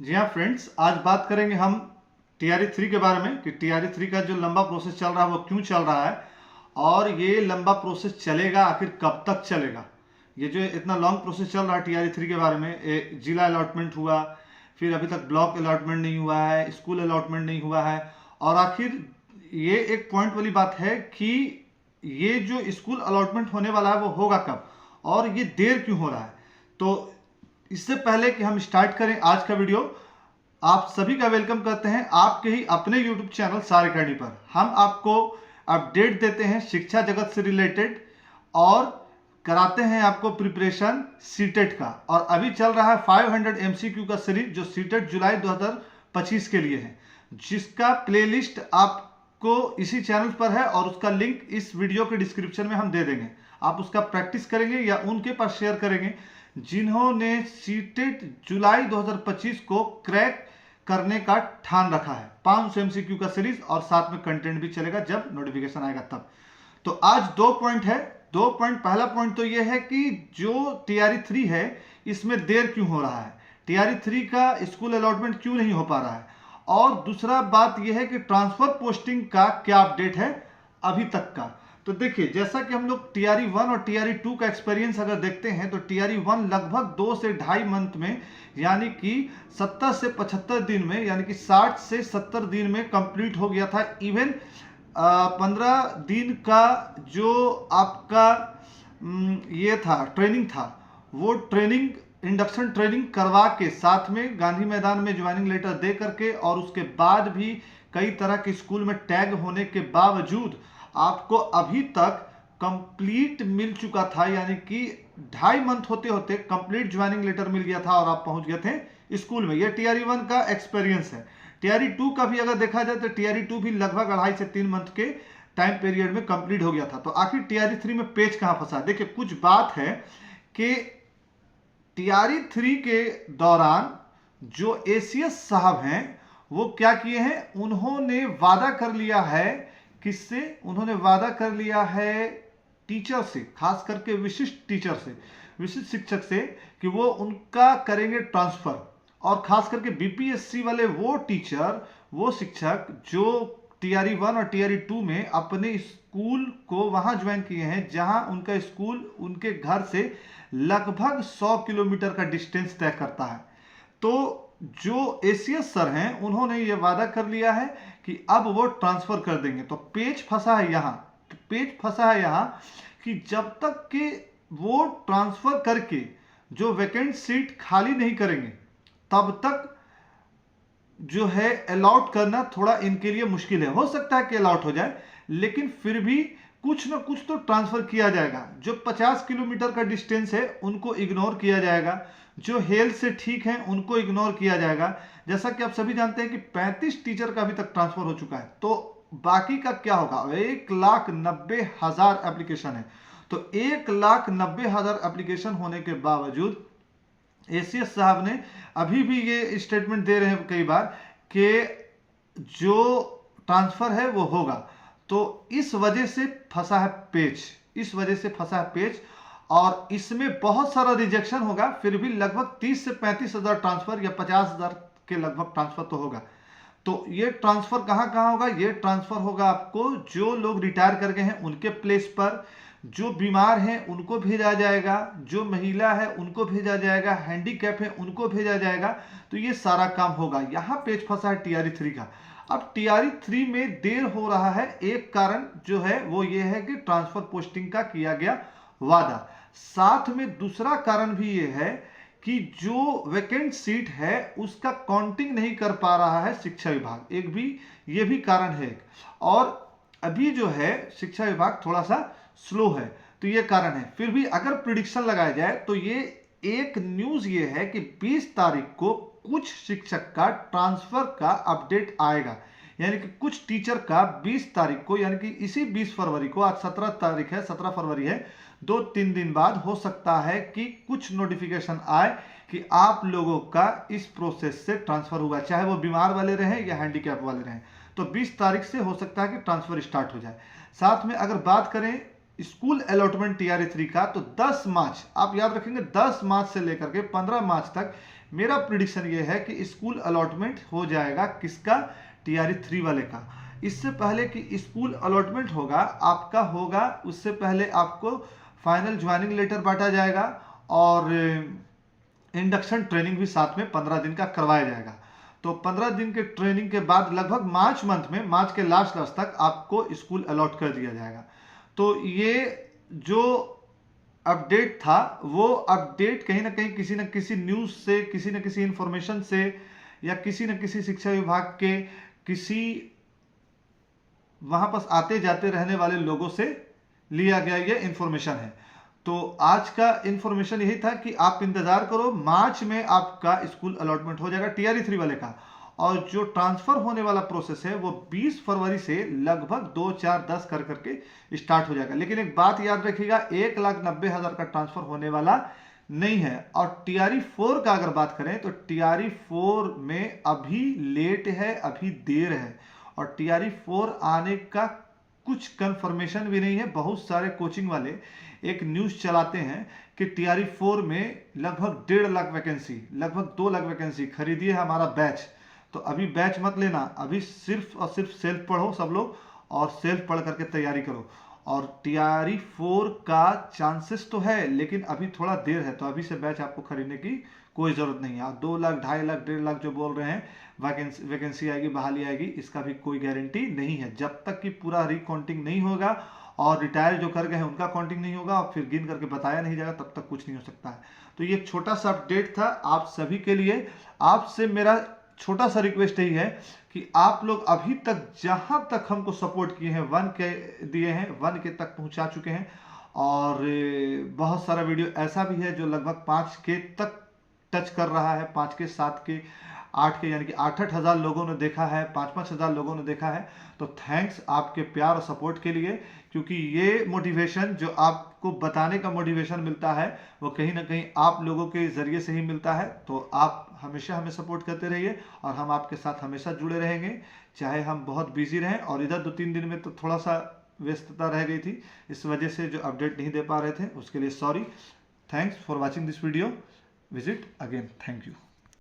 जी हाँ फ्रेंड्स, आज बात करेंगे हम टीआरई 3 के बारे में कि टीआरई 3 का जो लंबा प्रोसेस चल रहा है वो क्यों चल रहा है और ये लंबा प्रोसेस चलेगा आखिर कब तक चलेगा। ये जो इतना लॉन्ग प्रोसेस चल रहा है टीआरई 3 के बारे में, जिला अलॉटमेंट हुआ, फिर अभी तक ब्लॉक अलॉटमेंट नहीं हुआ है, स्कूल अलॉटमेंट नहीं हुआ है और आखिर ये एक पॉइंट वाली बात है कि ये जो स्कूल अलॉटमेंट होने वाला है वो होगा कब और ये देर क्यों हो रहा है। तो इससे पहले कि हम स्टार्ट करें आज का वीडियो, आप सभी का वेलकम करते हैं आपके ही अपने YouTube चैनल सार अकेडमी पर। हम आपको अपडेट देते हैं शिक्षा जगत से रिलेटेड और कराते हैं आपको प्रिपरेशन सीटेट का। और अभी चल रहा है 500 MCQ का सीरीज जो सीटेट जुलाई 2025 के लिए है, जिसका प्लेलिस्ट आपको इसी चैनल पर है और उसका लिंक इस वीडियो के डिस्क्रिप्शन में हम दे देंगे। आप उसका प्रैक्टिस करेंगे या उनके पास शेयर करेंगे जिन्होंने सीटेट जुलाई 2025 को क्रैक करने का ठान रखा है। 500 MCQ का सीरीज और साथ में कंटेंट भी चलेगा जब नोटिफिकेशन आएगा तब। तो आज 2 पॉइंट है। 2 पॉइंट, पहला पॉइंट तो यह है कि जो टीआरई 3 है इसमें देर क्यों हो रहा है, टीआरई 3 का स्कूल अलॉटमेंट क्यों नहीं हो पा रहा है, और दूसरा बात यह है कि ट्रांसफर पोस्टिंग का क्या अपडेट है अभी तक का। तो देखिए, जैसा कि हम लोग टीआरई 1 और टीआरई 2 का एक्सपीरियंस अगर देखते हैं तो टीआरई 1 लगभग 2 से ढाई मंथ में, यानी कि 70 से 75 दिन में, यानी कि 60 से 70 दिन में कंप्लीट हो गया था। इवन 15 दिन का जो आपका ये था ट्रेनिंग था, वो ट्रेनिंग इंडक्शन ट्रेनिंग करवा के साथ में गांधी मैदान में ज्वाइनिंग लेटर दे करके और उसके बाद भी कई तरह के स्कूल में टैग होने के बावजूद आपको अभी तक कंप्लीट मिल चुका था, यानी कि 2.5 मंथ होते होते कंप्लीट ज्वाइनिंग लेटर मिल गया था और आप पहुंच गए थे स्कूल में। यह टीआरई 1 का एक्सपीरियंस है। टीआरई 2 का भी अगर देखा जाए तो टीआरई 2 भी लगभग 2.5 से 3 मंथ के टाइम पीरियड में कंप्लीट हो गया था। तो आखिर टीआरई 3 में पेच कहां फंसा? देखिए, कुछ बात है कि टीआरई 3 के दौरान जो एसीएस साहब हैं वो क्या किए हैं, उन्होंने वादा कर लिया है। किससे? उन्होंने वादा कर लिया है टीचर से, खास करके विशिष्ट टीचर से, विशिष्ट शिक्षक से, कि वो उनका करेंगे ट्रांसफर। और खास करके बीपीएससी वाले वो टीचर, वो शिक्षक जो टीआरई 1 और टीआरई 2 में अपने स्कूल को वहां ज्वाइन किए हैं जहां उनका स्कूल उनके घर से लगभग 100 किलोमीटर का डिस्टेंस तय करता है। तो जो एसीएस सर हैं उन्होंने ये वादा कर लिया है कि अब वो ट्रांसफर कर देंगे। तो पेच फंसा है यहाँ, पेच फंसा है यहाँ कि जब तक कि वो ट्रांसफर करके जो वैकेंट सीट खाली नहीं करेंगे तब तक जो है अलॉट करना थोड़ा इनके लिए मुश्किल है। हो सकता है कि अलॉट हो जाए, लेकिन फिर भी कुछ ना कुछ तो ट्रांसफर किया जाएगा। जो 50 किलोमीटर का डिस्टेंस है उनको इग्नोर किया जाएगा, जो हेल्थ से ठीक है उनको इग्नोर किया जाएगा। जैसा कि आप सभी जानते हैं कि 35 टीचर का अभी तक ट्रांसफर हो चुका है, तो बाकी का क्या होगा? 1,90,000 एप्लीकेशन है। तो 1,90,000 एप्लीकेशन होने के बावजूद एसीएस साहब ने अभी भी ये स्टेटमेंट दे रहे हैं कई बार कि जो ट्रांसफर है वो होगा। तो इस वजह से फंसा है पेच, इस वजह से फंसा है पेच। और इसमें बहुत सारा रिजेक्शन होगा, फिर भी लगभग 30 से 35 हजार ट्रांसफर या 50,000 के लगभग ट्रांसफर तो होगा। तो ये ट्रांसफर कहां कहां होगा? ये ट्रांसफर होगा आपको जो लोग रिटायर कर गए हैं उनके प्लेस पर, जो बीमार हैं उनको भेजा जाएगा, जो महिला है उनको भेजा जाएगा, हैंडीकैप है उनको भेजा जाएगा। तो ये सारा काम होगा। यहां पेच फंसा है टीआरई 3 का। अब टीआरई 3 में देर हो रहा है, एक कारण जो है वो ये है कि ट्रांसफर पोस्टिंग का किया गया वादा। साथ में दूसरा कारण भी ये है कि जो वैकेंट सीट है उसका काउंटिंग नहीं कर पा रहा है शिक्षा विभाग, एक भी ये भी कारण है। और अभी जो है शिक्षा विभाग थोड़ा सा स्लो है, तो ये कारण है। फिर भी अगर प्रिडिक्शन लगाया जाए तो ये एक न्यूज ये है कि 20 तारीख को कुछ शिक्षक का ट्रांसफर का अपडेट आएगा, यानी कि कुछ टीचर का 20 तारीख को, यानी कि इसी 20 फरवरी को, आज 17 तारीख है, 17 फरवरी है, 2-3 दिन बाद हो सकता है कि कुछ नोटिफिकेशन आए कि आप लोगों का इस प्रोसेस से ट्रांसफर हुआ, चाहे वो बीमार वाले रहें या हैंडीकैप वाले रहें। तो 20 तारीख से हो सकता है कि ट्रांसफर स्टार्ट हो जाए। साथ में अगर बात करें स्कूल अलॉटमेंट टीआरई 3 का, तो 10 मार्च, आप याद रखेंगे 10 मार्च से लेकर के 15 मार्च तक मेरा प्रिडिक्शन ये है कि स्कूल अलॉटमेंट हो जाएगा किसका, टीआरई 3 वाले का। इससे पहले कि स्कूल अलॉटमेंट होगा आपका होगा, उससे पहले आपको फाइनल ज्वाइनिंग लेटर बांटा जाएगा और इंडक्शन ट्रेनिंग भी साथ में 15 दिन का करवाया जाएगा। तो 15 दिन के ट्रेनिंग के बाद लगभग मार्च मंथ में, मार्च के लास्ट तक आपको स्कूल अलॉट कर दिया जाएगा। तो ये जो अपडेट था वो अपडेट कहीं ना कहीं किसी न किसी न्यूज़ से, किसी न किसी इंफॉर्मेशन से, या किसी न किसी शिक्षा विभाग के किसी वहां पास आते जाते रहने वाले लोगों से लिया गया ये इंफॉर्मेशन है। तो आज का इंफॉर्मेशन यही था कि आप इंतजार करो, मार्च में आपका स्कूल अलॉटमेंट हो जाएगा टीआरई 3 वाले का। और जो ट्रांसफर होने वाला प्रोसेस है वो 20 फरवरी से लगभग 2, 4, 10 कर करके स्टार्ट हो जाएगा। लेकिन एक बात याद रखिएगा, 1,90,000 का ट्रांसफर होने वाला नहीं है। और टीआरई 4 का अगर बात करें तो टीआरई 4 में अभी लेट है, अभी देर है, और टीआरई 4 आने का कुछ कंफर्मेशन भी नहीं है। बहुत सारे कोचिंग वाले एक न्यूज़ चलाते हैं कि टीआरई 4 में लगभग 1.5 लाख वैकेंसी, लगभग 2 लाख वैकेंसी, खरीदिए हमारा बैच। तो अभी बैच मत लेना, अभी सिर्फ और सिर्फ सेल्फ पढ़ो सब लोग, और सेल्फ पढ़ करके तैयारी करो। और टीआरई 4 का चांसेस तो है लेकिन अभी थोड़ा देर है, तो अभी से बैच आपको खरीदने की कोई ज़रूरत नहीं है। 2 लाख, 2.5 लाख, 1.5 लाख जो बोल रहे हैं वैकेंसी आएगी, बहाली आएगी, इसका भी कोई गारंटी नहीं है। जब तक कि पूरा रिकाउंटिंग नहीं होगा और रिटायर जो कर गए हैं उनका काउंटिंग नहीं होगा और फिर गिन करके बताया नहीं जाएगा, तब तक कुछ नहीं हो सकता है। तो ये छोटा सा अपडेट था आप सभी के लिए। आपसे मेरा छोटा सा रिक्वेस्ट यही है कि आप लोग अभी तक जहां तक हमको सपोर्ट किए हैं, 1 के दिए हैं, 1 के तक पहुंचा चुके हैं, और बहुत सारा वीडियो ऐसा भी है जो लगभग 5 के तक टच कर रहा है, 5 के, 7 के, 8 के, यानी कि 8-8 हज़ार लोगों ने देखा है, 5-5 हज़ार लोगों ने देखा है। तो थैंक्स आपके प्यार और सपोर्ट के लिए, क्योंकि ये मोटिवेशन जो आपको बताने का मोटिवेशन मिलता है वो कहीं ना कहीं आप लोगों के ज़रिए से ही मिलता है। तो आप हमेशा हमें सपोर्ट करते रहिए और हम आपके साथ हमेशा जुड़े रहेंगे, चाहे हम बहुत बिजी रहें। और इधर 2-3 दिन में तो थोड़ा सा व्यस्तता रह गई थी, इस वजह से जो अपडेट नहीं दे पा रहे थे उसके लिए sorry. Thanks for watching this video. Visit again. Thank you.